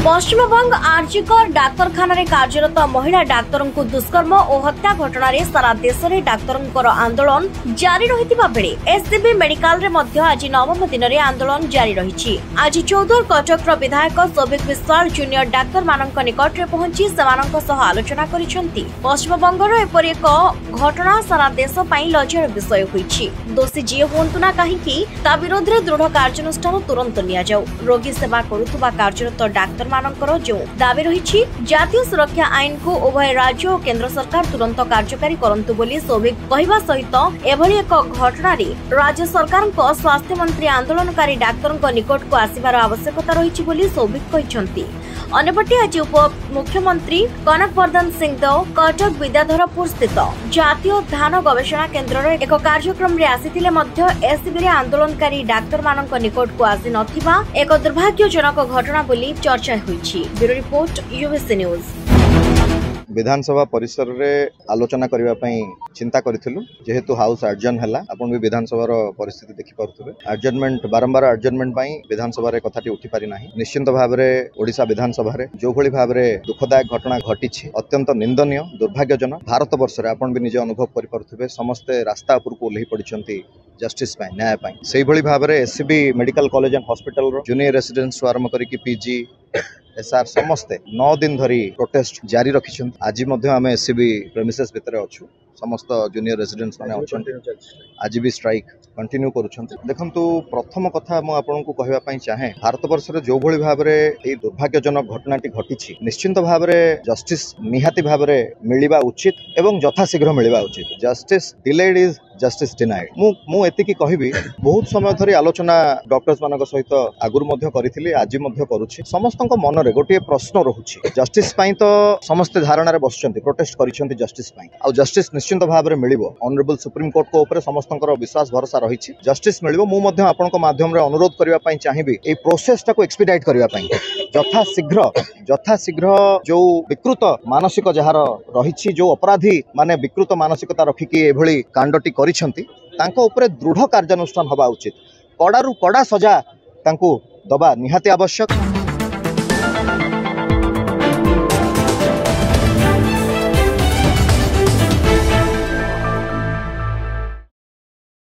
पश्चिमबंग आरजीकर डाक्तरखाना कार्यरत महिला डाक्तरों को दुष्कर्म और हत्या घटना रे सारा देश में डाक्तरों आंदोलन जारी रहितिबा बेले एससीबी मेडिकल रे मध्य आज नवम दिन रे आंदोलन जारी रही। आज चौधर कटक विधायक सौभिक विश्वाल जूनियर डाक्तर मानक निकट में पहुंची सेमानक सह आलोचना करिसेंती। पश्चिमबंगर एपरि एक घटना सारा देश पई लज्जार विषय होईछि। दोषी जी हुंतु ना कहीं ता विरोध में दृढ़ कार्यानुष्ठान तुरंत निया जाऊ। रोगी सेवा करुवा कार्यरत डाक्तर मानकर जो दाबी रही जातीय सुरक्षा आईन को उभय राज्य और केंद्र सरकार तुरंत कार्यकारी करंतु बोली सौभिक कहवा सहित एभली एक घटना राज्य सरकार स्वास्थ्य मंत्री आंदोलनकारी डाक्तरों निकट को आसिबार आवश्यकता रही बोली सौभिक कहते। अन्यपटे आज उप मुख्यमंत्री कनकवर्धन सिंह देव कटक विद्याधरपुर स्थित जातीय धान गवेषणा केन्द्र एक कार्यक्रम रे आसीथिले मध्य एससीबी रे आंदोलनकारी डाक्तर मानक निकट को आसी नथिबा एक दुर्भाग्यजनक घटना बोली चर्चा होईछि। Bureau report UBC news. विधानसभा परिसर रे आलोचना करबा पई चिंता करिथिलु जेहेतु हाउस अर्जन हला आपण भी विधानसभा रो परिस्थिति देखि पारुथबे। अर्जनमेंट बारंबार अर्जनमेंट पई विधानसभा रे कथाटी उठी पारि नाही। निश्चित भाव रे ओडिसा विधानसभा रे जो भली भाव रे दुखदायक घटना घटिछि अत्यंत निंदनीय दुर्भाग्यजनक। भारत वर्ष रे आपण भी निजे अनुभव करि पारुथबे समस्त रास्ता उपर को ओल्ही पडिछंती जस्टिस पई न्याय पई। सेही भली भाव रे SCB medical college and hospital रो जूनियर रेसिडेंस आरंभ करी कि पीजी एसआर समस्ते 9 दिन धरी प्रोटेस्ट जारी रखिछन। आज मध्य आम एससीबी प्रेमिसेस भितर अच्छु समस्त जूनियर रेसिडेंट्स माने अछन आज भी स्ट्राइक कंटिन्यू करूछन। देखंतु प्रथम कथा मु आपन को कहबा पई चाहे भारत वर्ष रे जो भली भाव रे ए दुर्भाग्यजनक घटनाटी घटिछि निश्चित भाव रे जस्टिस निहाती भाव रे मिलिबा उचित एवं यथाशीघ्र मिलिबा उचित। Justice delayed is justice denied. मु एतिकी कहबी बहुत समय धरी आलोचना डॉक्टर्स मानक सहित आगुर मध्य करिथिली आज मध्य करूछि। समस्तक मन रे गोटे प्रश्न रहुछि जस्टिस पई तो समस्त धारणा रे बसचंती प्रोटेस्ट करिसेंती जस्टिस पई आ जस्टिस निश्चित भाव रे मिलिबो। ऑनरेबल सुप्रीम कोर्ट को ऊपर समस्तकर विश्वास भरोसा रहिछि जस्टिस मिलिबो। मु मध्य आपन को माध्यम रे अनुरोध करिवा पई चाहिबी ए प्रोसेस टा को एक्सपीडाइट करिवा पई यथाशीघ्र जो विकृत मानसिक जहार रहिछि जो अपराधी माने विकृत मानसिकता रखिकी एभली कांडटी करिसेंती तांको ऊपर दृढ़ कार्यानुष्ठान हवा उचित। कड़ारू कड़ा सजा तांको दबा निहाती आवश्यक।